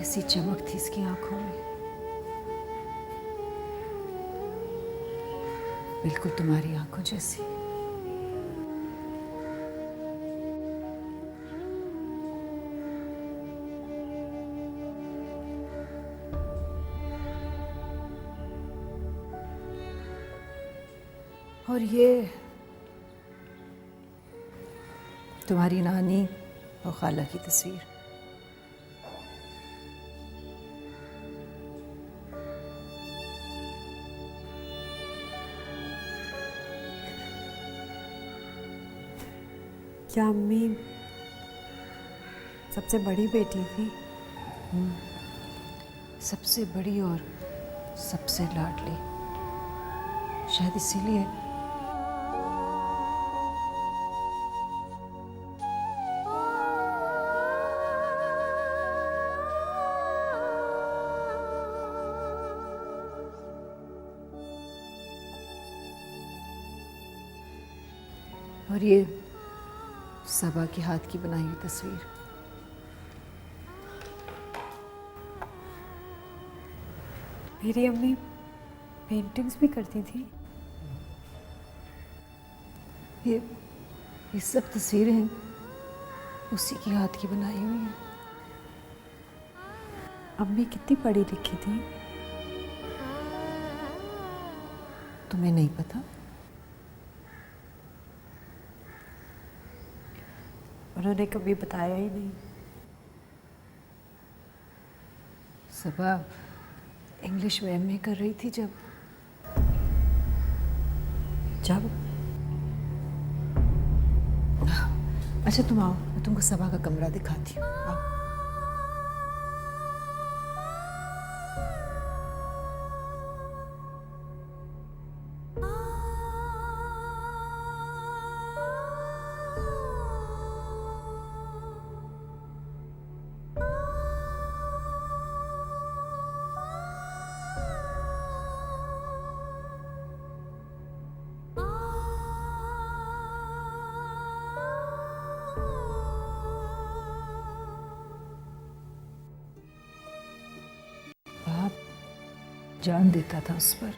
कैसी चमक थी इसकी आंखों में, बिल्कुल तुम्हारी आंखों जैसी। और ये तुम्हारी नानी और खाला की तस्वीर। क्या अम्मी सबसे बड़ी बेटी थी? सबसे बड़ी और सबसे लाडली, शायद इसीलिए और ये सबा के हाथ की बनाई हुई तस्वीर। मेरी अम्मी पेंटिंग्स भी करती थी। ये सब तस्वीरें उसी के हाथ की बनाई हुई हैं। अम्मी कितनी पढ़ी लिखी थी? तुम्हें नहीं पता? उन्होंने कभी बताया ही नहीं। सबा इंग्लिश में एमए कर रही थी जब अच्छा तुम आओ, मैं तुमको सबा का कमरा दिखाती हूँ। आओ। जान देता था उस पर,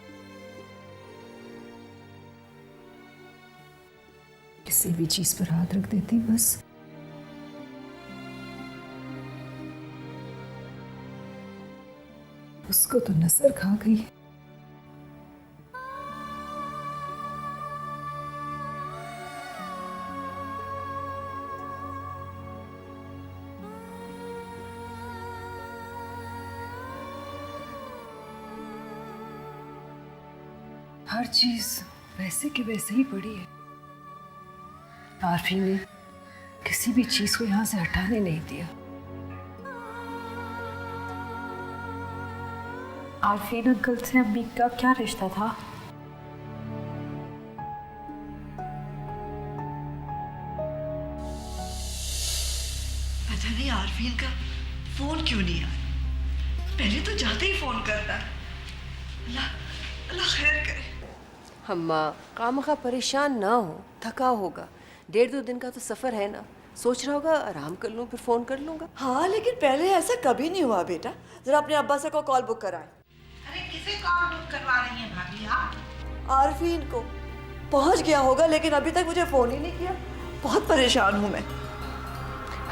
किसी भी चीज पर हाथ रख देती बस। उसको तो नजर खा गई। हर चीज वैसे के वैसे ही पड़ी है। आरफी ने किसी भी चीज को यहां से हटाने नहीं दिया। आरफीन अंकल से अम्मी का क्या रिश्ता था? पता नहीं आरफीन का फोन क्यों नहीं आया। पहले तो जाते ही फोन करता। अल्लाह अल्लाह खैर करे। अम्मा खामखा परेशान ना हो, थका होगा। 1.5-2 दिन का तो सफ़र है ना, सोच रहा होगा आराम कर लूँ फिर फ़ोन कर लूँगा। हाँ लेकिन पहले ऐसा कभी नहीं हुआ बेटा। जरा अपने अब्बा से को कॉल बुक कराएं। अरे किसे कॉल बुक करवा रही हैं भाभी आप? आरफीन को पहुंच गया होगा लेकिन अभी तक मुझे फोन ही नहीं किया। बहुत परेशान हूँ मैं।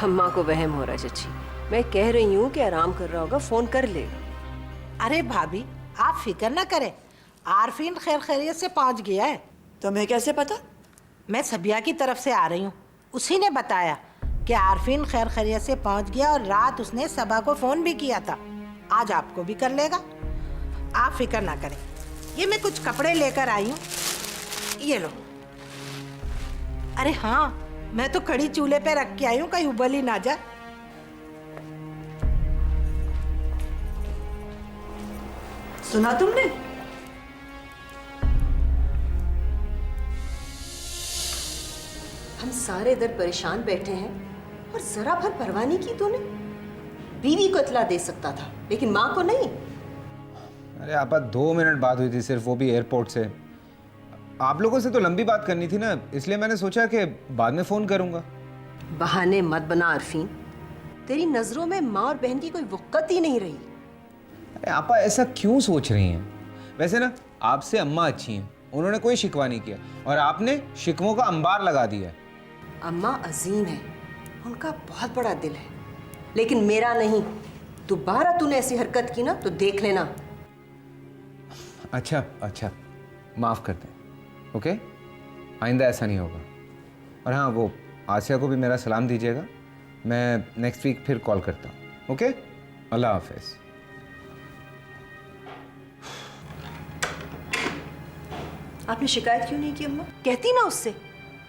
अम्मा को वहम हो रहा चची, मैं कह रही हूँ कि आराम कर रहा होगा, फ़ोन कर लेगा। अरे भाभी आप फिक्र ना करें, आरफीन खैर खैरियत से पहुंच गया है। तुम्हें कैसे पता? मैं सबिया की तरफ से आ रही हूँ, उसी ने बताया कि आरफीन खैर खैरियत से पहुंच गया और रात उसने सबा को फ़ोन भी किया था। आज आपको भी कर लेगा, आप फिक्र ना करें। ये मैं कुछ कपड़े लेकर आई हूँ, ये लो। अरे हाँ, मैं तो कड़ी चूल्हे पे रख के आई हूँ, कहीं उबल ही ना जाए। सुना तुमने? हम सारे इधर परेशान बैठे हैं और जरा भर परवाह नहीं की तूने। बीवी को इत्तला दे सकता था लेकिन माँ को नहीं। अरे आपा 2 मिनट बात हुई थी सिर्फ, वो भी एयरपोर्ट से। आप लोगों से तो लंबी बात करनी थी ना, इसलिए मैंने सोचा कि बाद में फ़ोन करूंगा। बहाने मत बना आरफीन, तेरी नजरों में माँ और बहन की कोई वक़्त ही नहीं रही। अरे आपा ऐसा क्यों सोच रही हैं? वैसे ना आपसे अम्मा अच्छी हैं, उन्होंने कोई शिकवा नहीं किया और आपने शिकवों का अंबार लगा दिया है। अम्मा अजीम है, उनका बहुत बड़ा दिल है, लेकिन मेरा नहीं। दोबारा तूने ऐसी हरकत की ना तो देख लेना। अच्छा अच्छा, माफ़ कर दें, ओके? आइंदा ऐसा नहीं होगा। और हाँ, वो आसिया को भी मेरा सलाम दीजिएगा। मैं नेक्स्ट वीक फिर कॉल करता हूँ, ओके? अल्लाह हाफिज़। आपने शिकायत क्यों नहीं की अम्मा? कहती ना उससे।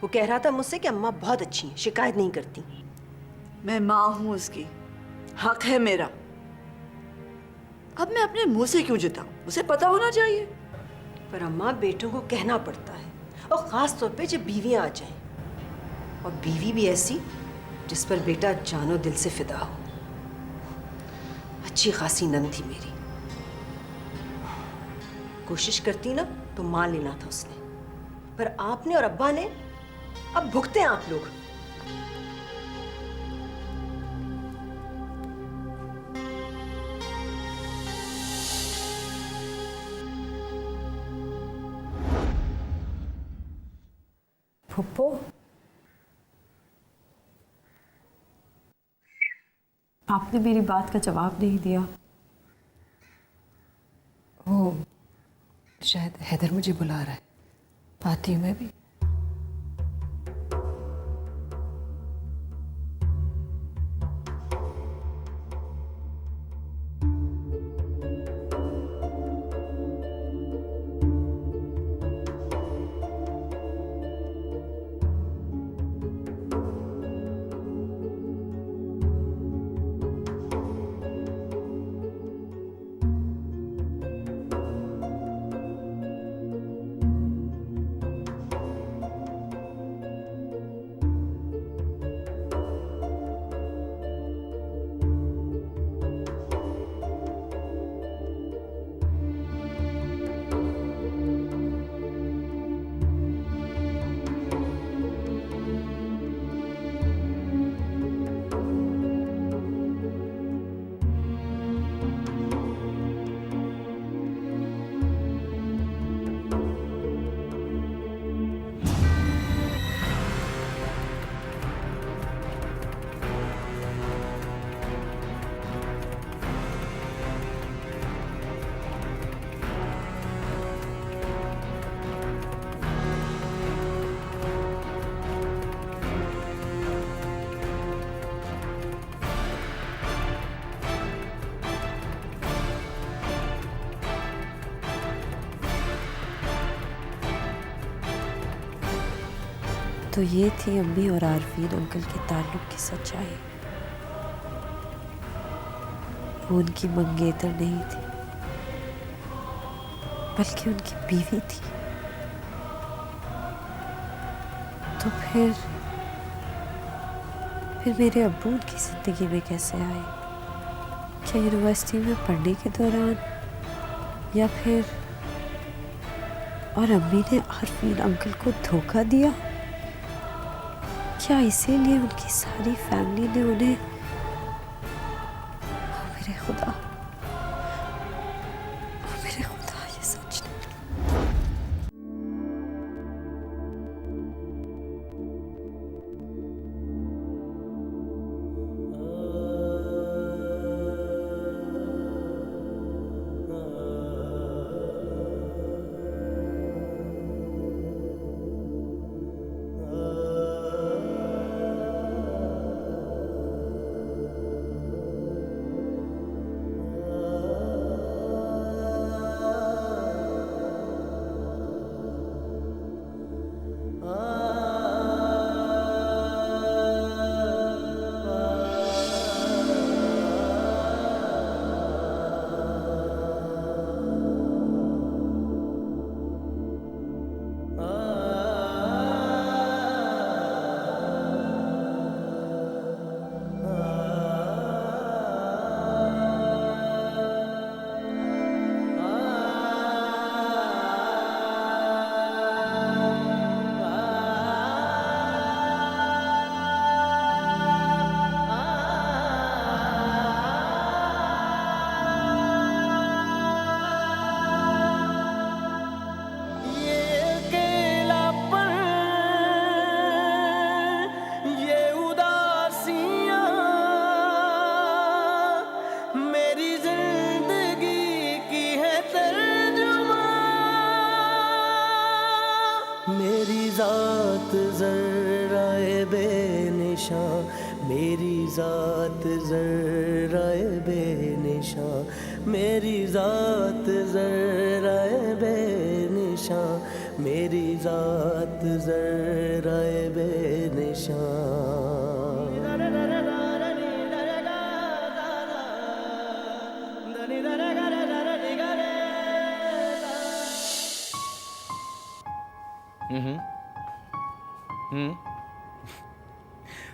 वो कह रहा था मुझसे कि अम्मा बहुत अच्छी हैं, शिकायत नहीं करती। मैं माँ हूँ उसकी, हक है मेरा। अब मैं अपने मुंह से क्यों जताऊं? उसे पता होना चाहिए। पर अम्मा, बेटों को कहना पड़ता है, और ख़ास तौर पे जब बीवियाँ आ जाएं, और बीवी भी ऐसी जिस पर बेटा जानो दिल से फिदा हो। अच्छी खासी नंद थी मेरी, कोशिश करती ना तो मान लेना था उसने, पर आपने और अब्बा ने, अब भुगते हैं आप लोग। फुप्पो, आपने मेरी बात का जवाब नहीं दिया। वो शायद हैदर मुझे बुला रहा है, आती हूँ मैं भी। तो ये थी अम्मी और आरफीन अंकल के ताल्लुक की सच्चाई। वो उनकी मंगेतर नहीं थी, बल्कि उनकी बीवी थी। तो फिर मेरे अब्बू उनकी जिंदगी में कैसे आए? क्या यूनिवर्सिटी में पढ़ने के दौरान, या फिर और अम्मी ने आरफीन अंकल को धोखा दिया? क्या इसीलिए उनकी सारी फैमिली ने उन्हें, मेरे खुदा, ये सच नहीं। बेनिशां, मेरी ज़ात ज़र्राए बेनिशां, मेरी ज़ात ज़र्राए बेनिशां, मेरी ज़ात ज़र्राए बेनिशां।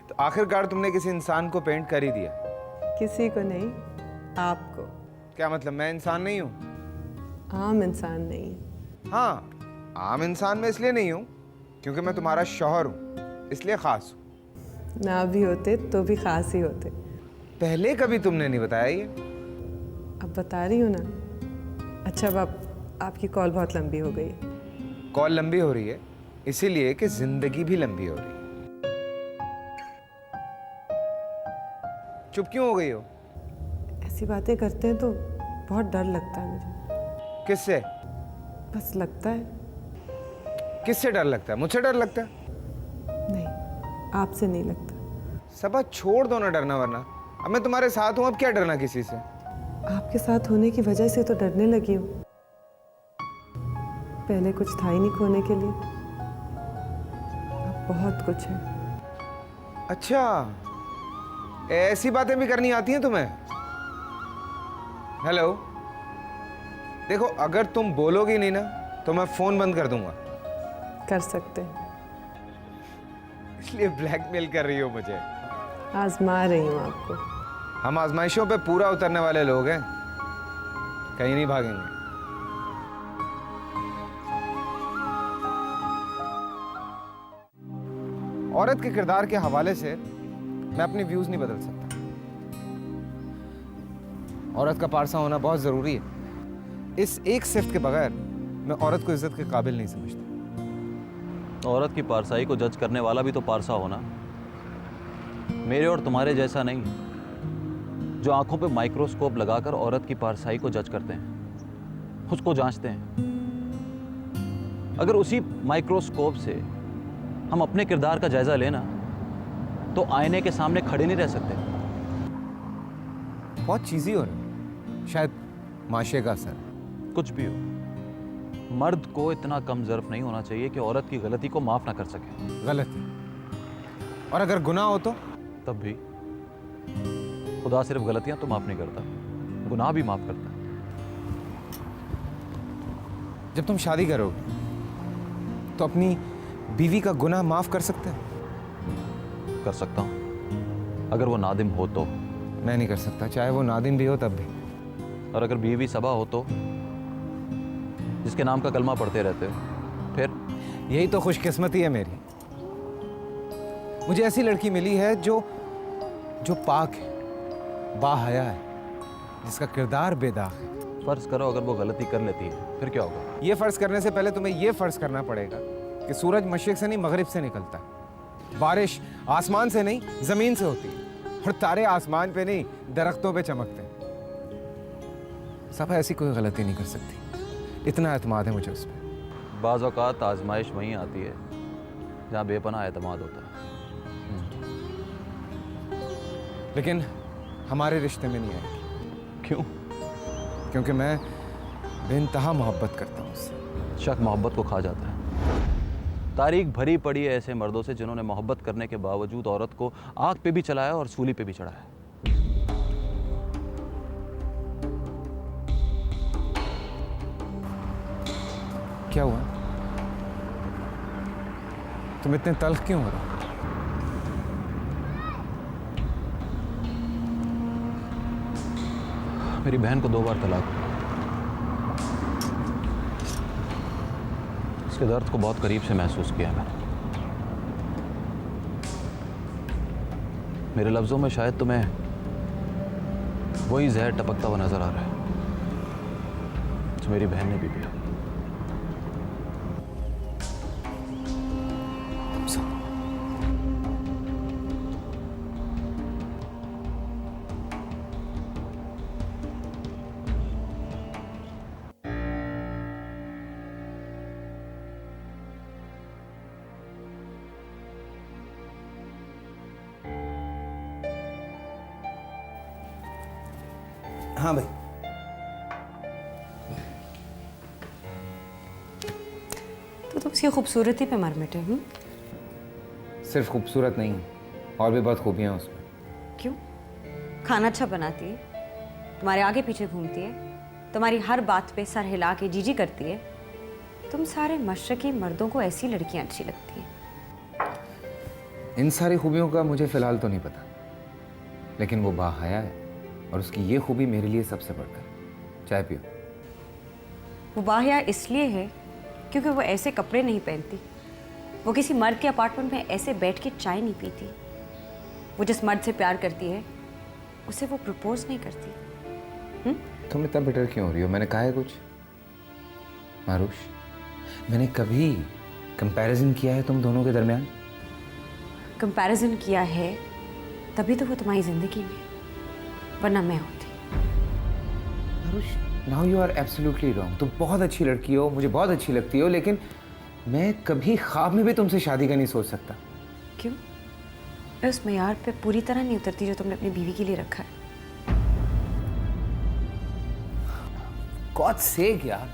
तो आखिरकार तुमने किसी इंसान को पेंट कर ही दिया। किसी को नहीं, आपको। क्या मतलब, मैं इंसान नहीं हूँ? आम इंसान नहीं। हाँ, आम इंसान मैं इसलिए नहीं हूँ क्योंकि मैं तुम्हारा शौहर हूँ, इसलिए खास हूँ। ना भी होते तो भी खास ही होते। पहले कभी तुमने नहीं बताया ये। अब बता रही हूँ ना। अच्छा अब आपकी कॉल बहुत लंबी हो गई। कॉल लंबी हो रही है इसीलिए कि जिंदगी भी लंबी हो रही है। चुप क्यों हो गई हो? ऐसी बातें करते हैं तो बहुत डर लगता है मुझे। किससे? बस लगता है। किससे डर लगता है? मुझसे डर लगता है? नहीं, आपसे नहीं लगता। सबा छोड़ दो ना डरना, वरना अब मैं तुम्हारे साथ हूं, अब क्या डरना किसी से। आपके साथ होने की वजह से तो डरने लगी हूँ। पहले कुछ था ही नहीं खोने के लिए, अब बहुत कुछ है। अच्छा, ऐसी बातें भी करनी आती हैं तुम्हें? हेलो, देखो अगर तुम बोलोगी नहीं ना तो मैं फोन बंद कर दूंगा। कर सकते हैं। इसलिए ब्लैकमेल कर रही हो मुझे? आजमा रही हूँ आपको। हम आजमाइशों पे पूरा उतरने वाले लोग हैं, कहीं नहीं भागेंगे। औरत के किरदार के हवाले से मैं अपनी व्यूज नहीं बदल सकता। औरत का पारसा होना बहुत जरूरी है। इस एक सिफ्त के बगैर मैं औरत को इज्जत के काबिल नहीं समझता। औरत की पारसाई को जज करने वाला भी तो पारसा होना, मेरे और तुम्हारे जैसा नहीं, जो आंखों पे माइक्रोस्कोप लगाकर औरत की पारसाई को जज करते हैं, उसको जांचते हैं। अगर उसी माइक्रोस्कोप से हम अपने किरदार का जायजा लेना तो आईने के सामने खड़े नहीं रह सकते। बहुत चीज़ी हो रही, शायद माशे का असर। कुछ भी हो, मर्द को इतना कम ज़र्फ नहीं होना चाहिए कि औरत की गलती को माफ ना कर सके। गलती, और अगर गुनाह हो तो? तब भी खुदा सिर्फ गलतियां तो माफ नहीं करता, गुनाह भी माफ करता है। जब तुम शादी करोगे तो अपनी बीवी का गुनाह माफ कर सकते हो? कर सकता हूं, अगर वो नादिम हो तो। मैं नहीं कर सकता, चाहे वो नादिम भी हो तब भी। और अगर बीवी सबा हो तो, जिसके नाम का कलमा पढ़ते रहते हो, फिर? यही तो खुशकिस्मती है मेरी। मुझे ऐसी लड़की मिली है जो पाक है, बाहया है, जिसका किरदार बेदाग है। फर्ज करो अगर वो गलती कर लेती है, फिर क्या होगा? ये फर्ज करने से पहले तुम्हें ये फर्ज करना पड़ेगा कि सूरज मशरिक से नहीं मगरिब से निकलता है, बारिश आसमान से नहीं जमीन से होती है, और तारे आसमान पे नहीं दरख्तों पे चमकते हैं। सब ऐसी कोई गलती नहीं कर सकती, इतना एतमाद है मुझे उस पर। बाज़ औक़ात आजमाइश वहीं आती है जहाँ बेपनाह एतमाद होता है। लेकिन हमारे रिश्ते में नहीं आएगी। क्यों? क्योंकि मैं बेइंतहा मोहब्बत करता हूँ उससे। शक मोहब्बत को खा जाता है। तारीख भरी पड़ी है ऐसे मर्दों से जिन्होंने मोहब्बत करने के बावजूद औरत को आग पे भी चलाया और सूली पे भी चढ़ाया। क्या हुआ? तुम इतने तल्ख क्यों हो रहे हो? मेरी बहन को 2 बार तलाक हुआ। इसके दर्द को बहुत करीब से महसूस किया है मैंने। मेरे लफ्ज़ों में शायद तुम्हें वही जहर टपकता हुआ नजर आ रहा है जो मेरी बहन ने भी पिया। हाँ भाई। तो उसकी खूबसूरती पे मर मिटे। सिर्फ खूबसूरत नहीं है, और भी बहुत खूबियाँ हैं उसमें। क्यों? खाना अच्छा बनाती है, तुम्हारे आगे पीछे घूमती है, तुम्हारी हर बात पे सर हिला के जीजी करती है। तुम सारे मशरकी मर्दों को ऐसी लड़कियां अच्छी लगती हैं। इन सारी खूबियों का मुझे फ़िलहाल तो नहीं पता, लेकिन वो बाहया है और उसकी ये खूबी मेरे लिए सबसे बढ़कर है। चाय पियो। वो बाहया इसलिए है क्योंकि वो ऐसे कपड़े नहीं पहनती, वो किसी मर्द के अपार्टमेंट में ऐसे बैठ के चाय नहीं पीती, वो जिस मर्द से प्यार करती है उसे वो प्रपोज नहीं करती। तुम इतना बिटर क्यों हो रही हो? मैंने कहा है कुछ? मारुश, मैंने कभी कंपैरिजन किया है तुम दोनों के दरमियान? कंपैरिजन किया है तभी तो वो तुम्हारी जिंदगी में, वरना मैं होती। मारुश, now you are absolutely wrong. तुम बहुत अच्छी लड़की हो, मुझे बहुत अच्छी लगती हो, लेकिन मैं कभी ख्वाब में भी तुमसे शादी का नहीं सोच सकता। क्यों? मैं उस मेयार पे पूरी तरह नहीं उतरती जो तुमने अपनी बीवी के लिए रखा है। गॉड सेक यार,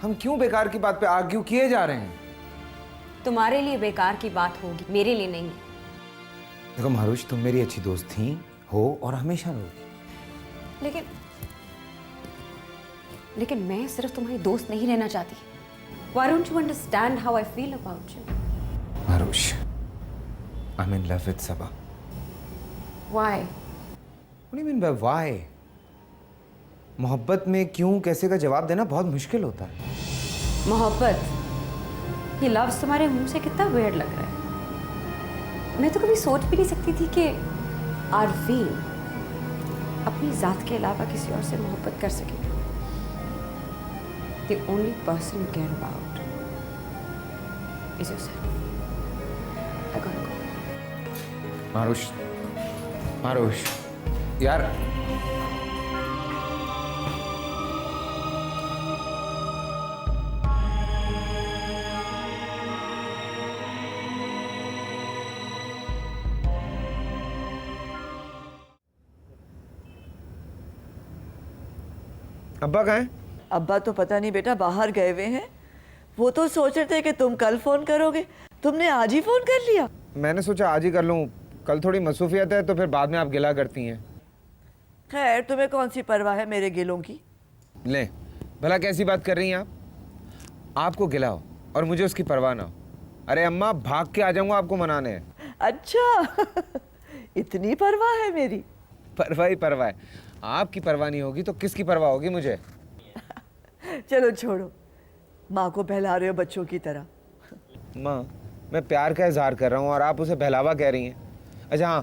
हम क्यों बेकार की बात पे आर्ग्यू किए जा रहे हैं? तुम्हारे लिए बेकार की बात होगी, मेरे लिए नहीं। देखो मारुश, तुम मेरी अच्छी दोस्त थी, हो और हमेशा रहोगी। लेकिन मैं सिर्फ तुम्हारी दोस्त नहीं रहना चाहती। Why don't you understand how I feel about you? मारुश, I'm in love with Sabah. Why? What do you mean by why? मोहब्बत में क्यों कैसे का जवाब देना बहुत मुश्किल होता है। मोहब्बत, ये लफ्ज़ तुम्हारे मुंह से कितना weird लग रहा है। मैं तो कभी सोच भी नहीं सकती थी कि आरफीन अपनी जात के अलावा किसी और से मोहब्बत कर सके। The only person you care about is yourself. I gotta go. मारुश, मारुश, यार अब्बा कहाँ हैं? अब्बा तो पता नहीं बेटा, बाहर गए हुए हैं। वो तो सोच रहे थे कि तुम कल फोन करोगे, तुमने आज ही फोन कर लिया। मैंने सोचा आज ही कर लूँ, कल थोड़ी मसरूफियत है तो फिर बाद में आप गिला करती हैं। खैर, तुम्हें कौन सी परवाह है मेरे गिलों की। ले, भला कैसी बात कर रही हैं आप? आपको गिला हो और मुझे उसकी परवाह ना हो। अरे अम्मा, भाग के आ जाऊंगा आपको मनाने। अच्छा इतनी परवाह है मेरी। परवाह ही परवाह है। आपकी परवाह नहीं होगी तो किसकी परवाह होगी मुझे? चलो छोड़ो, माँ को बहला रहे हो बच्चों की तरह। माँ, मैं प्यार का इजहार कर रहा हूँ और आप उसे बहलावा कह रही हैं। अच्छा हाँ,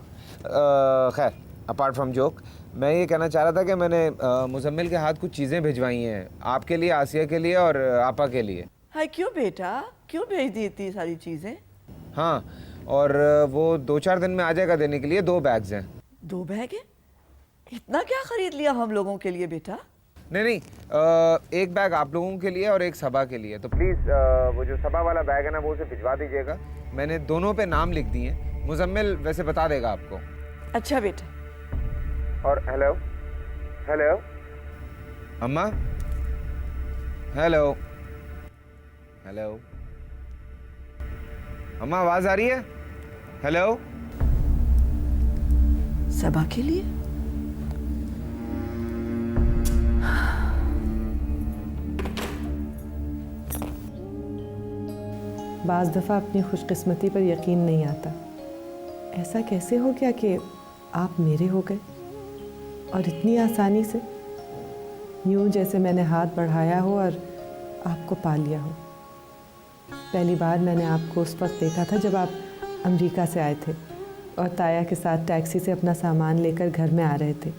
खैर अपार्ट फ्रॉम जोक, मैं ये कहना चाह रहा था कि मैंने मुजम्मिल के हाथ कुछ चीज़ें भिजवाई हैं, आपके लिए, आसिया के लिए और आपा के लिए। हाय, क्यों बेटा, क्यों भेज दी इतनी सारी चीज़ें? हाँ, और वो 2-4 दिन में आ जाएगा देने के लिए। 2 बैग्स हैं। 2 बैग है? इतना क्या खरीद लिया हम लोगों के लिए बेटा? नहीं, एक बैग आप लोगों के लिए और एक सबा के लिए। तो प्लीज़ वो जो सबा वाला बैग है ना, वो उसे भिजवा दीजिएगा। मैंने दोनों पे नाम लिख दिए हैं, मुजम्मिल वैसे बता देगा आपको। अच्छा बेटा। और हेलो हेलो अम्मा, हेलो हेलो अम्मा, आवाज़ आ रही है? हेलो। सबा के लिए? बाज़ दफ़ा अपनी खुशकिस्मती पर यकीन नहीं आता। ऐसा कैसे हो गया कि आप मेरे हो गए और इतनी आसानी से, यूं जैसे मैंने हाथ बढ़ाया हो और आपको पा लिया हो। पहली बार मैंने आपको उस वक्त देखा था जब आप अमेरिका से आए थे और ताया के साथ टैक्सी से अपना सामान लेकर घर में आ रहे थे।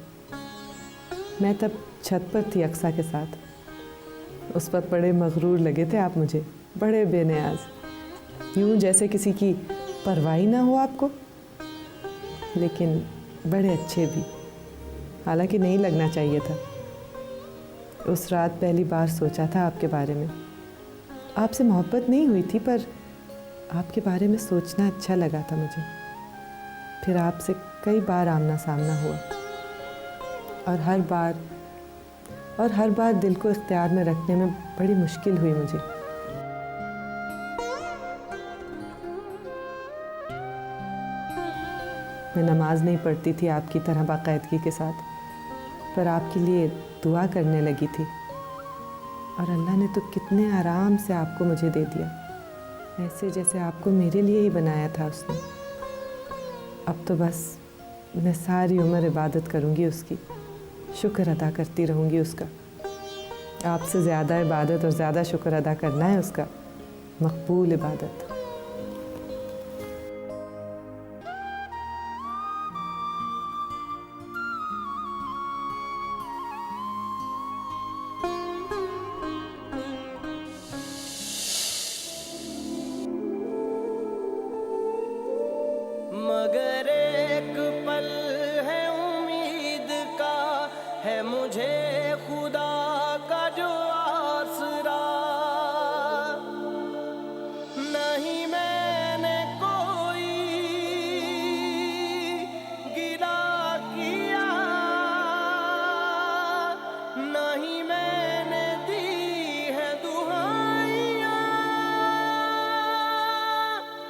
मैं तब छत पर थी अक्सा के साथ। उस वक्त बड़े मगरूर लगे थे आप मुझे, बड़े बेनियाज, यूं जैसे किसी की परवाह ना हो आपको, लेकिन बड़े अच्छे भी, हालांकि नहीं लगना चाहिए था। उस रात पहली बार सोचा था आपके बारे में। आपसे मोहब्बत नहीं हुई थी, पर आपके बारे में सोचना अच्छा लगा था मुझे। फिर आपसे कई बार आमना सामना हुआ। और हर बार दिल को इख्तियार में रखने में बड़ी मुश्किल हुई मुझे। मैं नमाज नहीं पढ़ती थी आपकी तरह बाकायदगी के साथ, पर आपके लिए दुआ करने लगी थी और अल्लाह ने तो कितने आराम से आपको मुझे दे दिया, ऐसे जैसे आपको मेरे लिए ही बनाया था उसने। अब तो बस मैं सारी उम्र इबादत करूँगी उसकी, शुक्र अदा करती रहूँगी उसका। आपसे ज़्यादा इबादत और ज़्यादा शुक्र अदा करना है उसका, मकबूल इबादत। मगर एक पल है उम्मीद का, है मुझे खुदा का जो आसरा। नहीं मैंने कोई गिला किया, नहीं मैंने दी है दुहाइयाँ।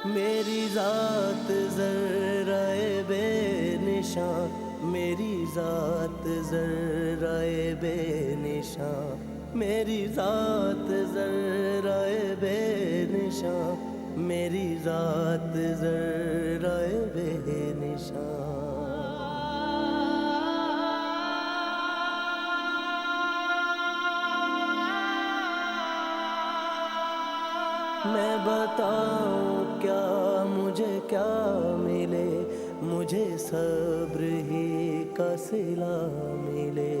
मेरी ज़ात ज़र्राए बेनिशान, मेरी ज़ात ज़र्राए बेनिशान, मेरी ज़ात ज़र्राए बेनिशान, मेरी ज़ात ज़र्राए बेनिशान। मैं बताऊं क्या मुझे क्या मिले, मुझे सब्र ही का सिला मिले।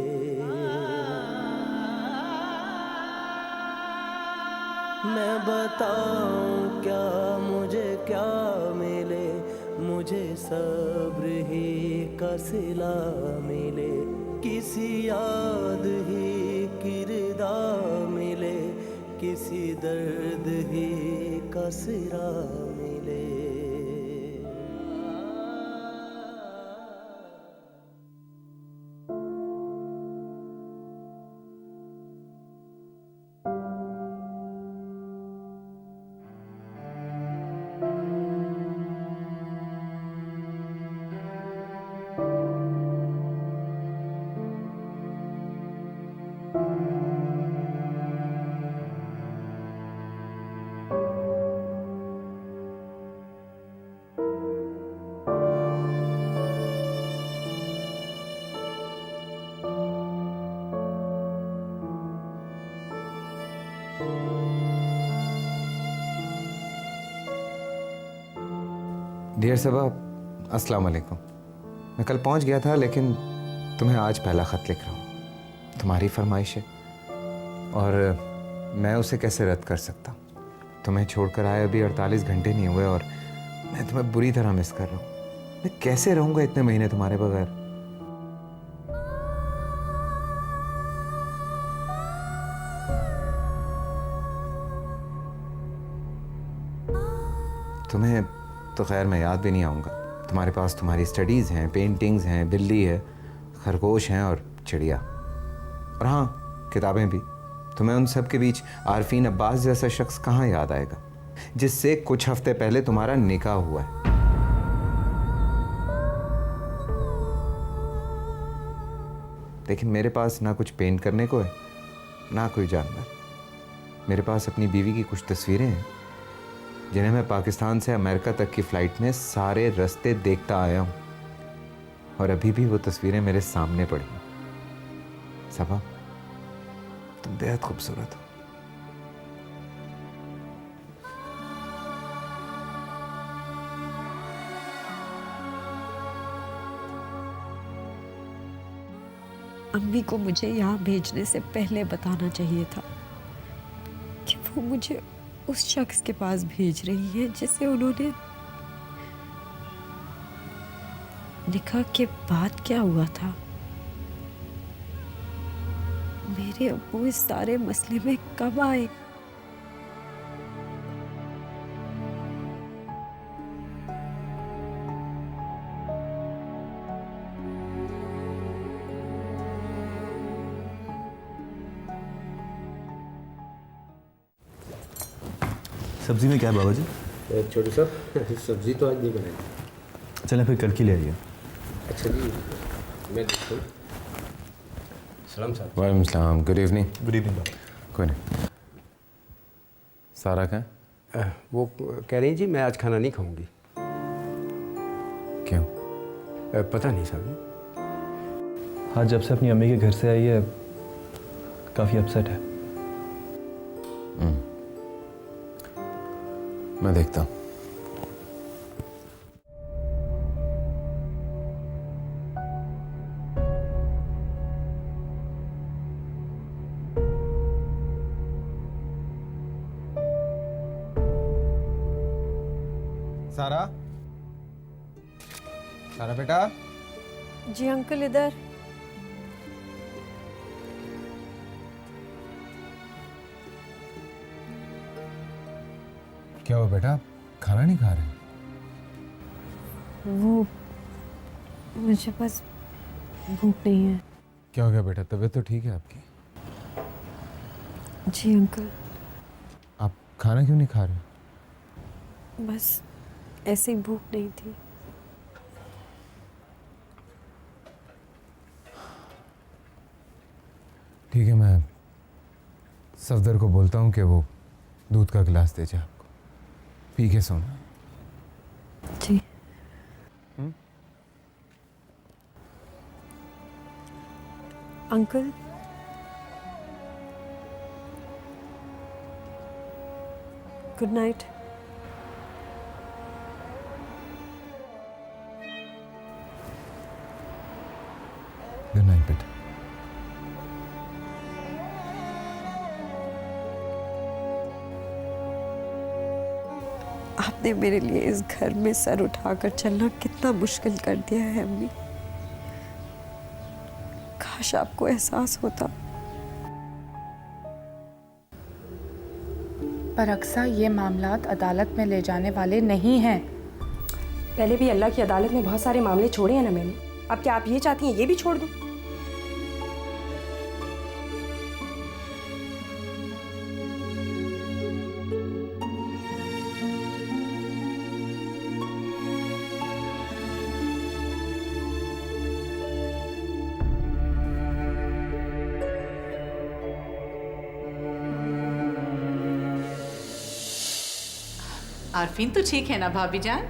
मैं बताऊं क्या मुझे क्या मिले, मुझे सब्र ही का सिला मिले। किसी याद ही किरदा मिले, किसी दर्द ही का सिरा मिले। डियर सबा, अस्सलाम वालेकुम। मैं कल पहुंच गया था, लेकिन तुम्हें आज पहला ख़त लिख रहा हूँ। तुम्हारी फरमाइश है और मैं उसे कैसे रद्द कर सकता। तुम्हें छोड़कर आए अभी 48 घंटे नहीं हुए और मैं तुम्हें बुरी तरह मिस कर रहा हूँ। मैं कैसे रहूँगा इतने महीने तुम्हारे बगैर। तुम्हें तो खैर मैं याद भी नहीं आऊँगा। तुम्हारे पास तुम्हारी स्टडीज़ हैं, पेंटिंग्स हैं, बिल्ली है, खरगोश हैं और चिड़िया, और हाँ किताबें भी। तुम्हें उन सब के बीच आरफीन अब्बास जैसा शख्स कहाँ याद आएगा, जिससे कुछ हफ्ते पहले तुम्हारा निकाह हुआ है। लेकिन मेरे पास ना कुछ पेंट करने को है, ना कोई जानवर। मेरे पास अपनी बीवी की कुछ तस्वीरें हैं, जिन्हें मैं पाकिस्तान से अमेरिका तक की फ़्लाइट में सारे रास्ते देखता आया हूँ, और अभी भी वो तस्वीरें मेरे सामने पड़ी हैं। सबा, तुम बेहद खूबसूरत हो। अम्मी को मुझे यहाँ भेजने से पहले बताना चाहिए था कि वो मुझे उस शख्स के पास भेज रही है जिसे उन्होंने निकाह के बाद क्या हुआ था। मेरे अब्बू इस सारे मसले में कब आए? सब्जी में क्या है बाबा जी? छोटू साहब सब्जी तो आज नहीं बनाई। चलें फिर कल की ले आइए। अच्छा जी, मैं देखता हूँ। सलाम साहब। वालेकुम सलाम, गुड इवनिंग। Good evening. कोई नहीं। सारा कहाँ? वो कह रही हैं जी मैं आज खाना नहीं खाऊंगी। क्यों? पता नहीं साहब। हाँ, जब से अपनी अम्मी के घर से आई है काफ़ी अपसेट है। मैं देखता हूँ। सारा, सारा बेटा। जी अंकल, इधर। क्या हुआ बेटा, खाना नहीं खा रहे? वो मुझे बस भूख नहीं है। क्या हो गया बेटा, तबीयत तो ठीक है आपकी? जी अंकल। आप खाना क्यों नहीं खा रहे? बस ऐसे ही भूख नहीं थी। ठीक है, मैं सफदर को बोलता हूँ कि वो दूध का गिलास दे जाए आपको, पी के सोना। जी। Uncle, good night. Good night बेटा। आपने मेरे लिए इस घर में सर उठाकर चलना कितना मुश्किल कर दिया है अम्मी। काश आपको एहसास होता। पर अक्सा, ये मामलात अदालत में ले जाने वाले नहीं हैं। पहले भी अल्लाह की अदालत में बहुत सारे मामले छोड़े हैं ना मैंने। अब क्या आप ये चाहती हैं ये भी छोड़ दूं? आरफीन तो ठीक है ना भाभी जान?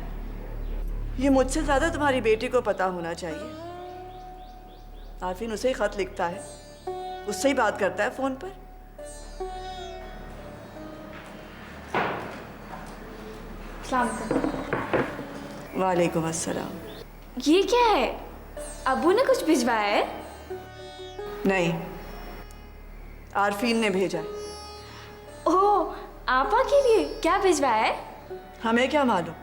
ये मुझसे ज्यादा तुम्हारी बेटी को पता होना चाहिए। आरफीन उसे ही खत लिखता है, उससे ही बात करता है फोन पर। वालेकुम अस्सलाम। ये क्या है? अबू ने कुछ भिजवाया है? नहीं, आरफीन ने भेजा है। ओह, आपा के लिए क्या भिजवाया है? हमें क्या मालूम,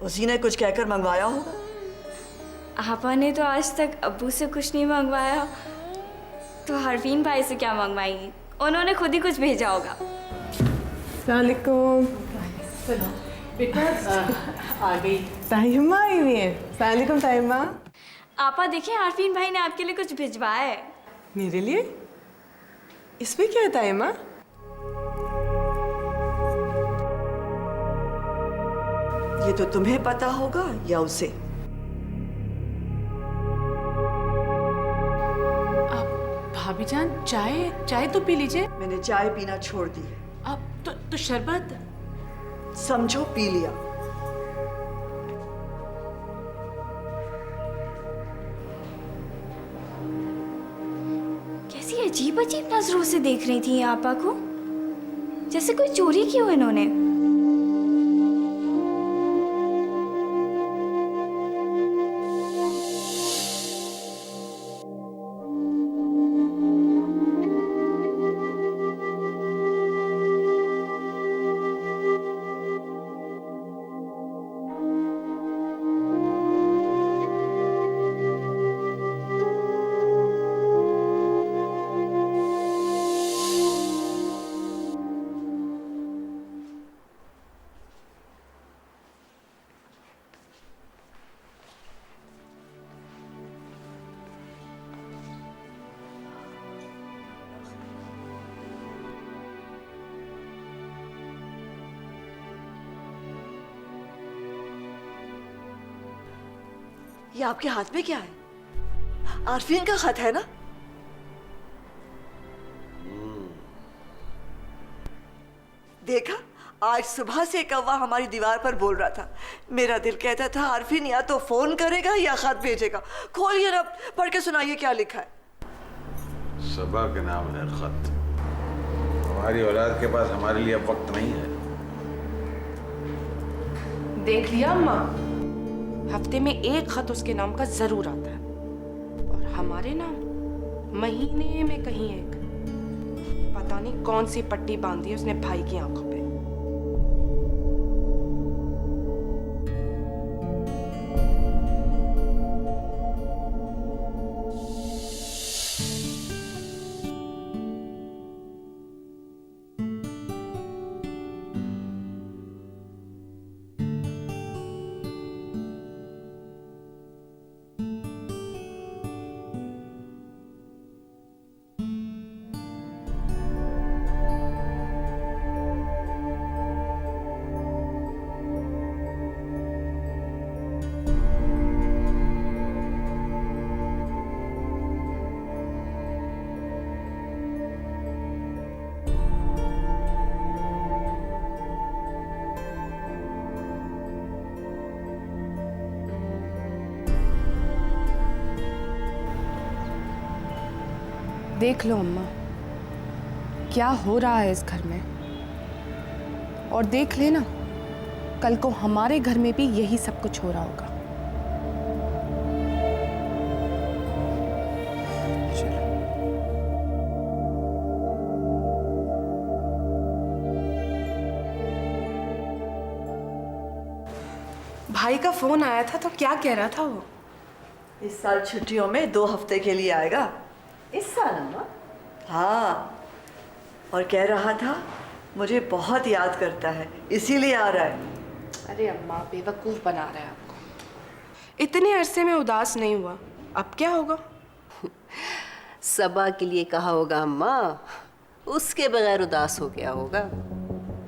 उसी ने कुछ कहकर मंगवाया होगा। आपा ने तो आज तक अब्बू से कुछ नहीं मंगवाया, तो हरफीन भाई से क्या मंगवाएंगी? उन्होंने खुद ही कुछ भेजा होगा। सलामुकुम। बेटा आ गई। ताहिमा आई हुई है। सलामुकुम ताहिमा। आपा देखिए, हरफीन भाई ने आपके लिए कुछ भिजवाया है। मेरे लिए? इसमें क्या है ताहिमा? ये तो तुम्हें पता होगा या उसे? भाभी जान, चाय तो पी लीजिए। मैंने चाय पीना छोड़ दी है। अब तो शरबत समझो पी लिया। कैसी अजीब अजीब नजरों से देख रही थी आपा को, जैसे कोई चोरी की हो इन्होंने। ये आपके हाथ में क्या है? आरफीन का खत है ना? देखा, आज सुबह से कौवा हमारी दीवार पर बोल रहा था। मेरा दिल कहता था आरफीन या तो फोन करेगा या खत भेजेगा। खोलिए ना, पढ़ के सुनाइए क्या लिखा है। सबा के नाम है खत। हमारी औलाद के पास हमारे लिए अब वक्त नहीं है। देख लिया अम्मा, हफ्ते में एक खत उसके नाम का जरूर आता है, और हमारे नाम महीने में कहीं एक। पता नहीं कौन सी पट्टी बांधी है उसने भाई की आंखों पे। देख लो अम्मा, क्या हो रहा है इस घर में, और देख लेना कल को हमारे घर में भी यही सब कुछ हो रहा होगा। भाई का फोन आया था तो क्या कह रहा था वो? इस साल छुट्टियों में 2 हफ्ते के लिए आएगा। इस साल अम्मा? हाँ, और कह रहा था मुझे बहुत याद करता है, इसीलिए आ रहा है। अरे अम्मा, बेवकूफ बना रहा है आपको। इतने अरसे में उदास नहीं हुआ, अब क्या होगा? सबा के लिए कहा होगा अम्मा, उसके बगैर उदास हो गया होगा।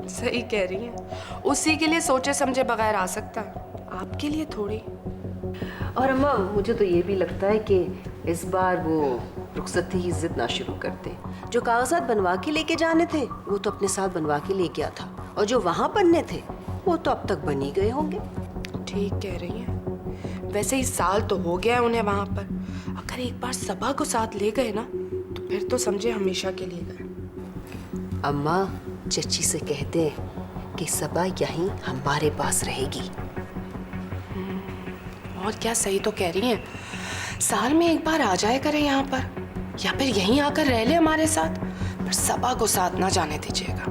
सही कह रही हैं, उसी के लिए सोचे समझे बगैर आ सकता है, आपके लिए थोड़ी। और अम्मा, मुझे तो ये भी लगता है कि इस बार वो रुखसती की जिद ना शुरू करते। जो कागजात बनवा के लेके जाने थे वो तो अपने साथ बनवा के ले गया था, और जो वहाँ बनने थे वो तो अब तक बन ही गए होंगे। ठीक कह रही हैं, वैसे ही साल तो हो गया है उन्हें वहाँ पर। अगर एक बार सबा को साथ ले गए ना तो फिर तो समझे हमेशा के लिए गए। अम्मा, चची से कह दे कि सबा यहीं हमारे पास रहेगी। और क्या, सही तो कह रही हैं, साल में एक बार आ जाए करें यहाँ पर, या फिर यहीं आकर रह ले हमारे साथ, पर सबा को साथ ना जाने दीजिएगा।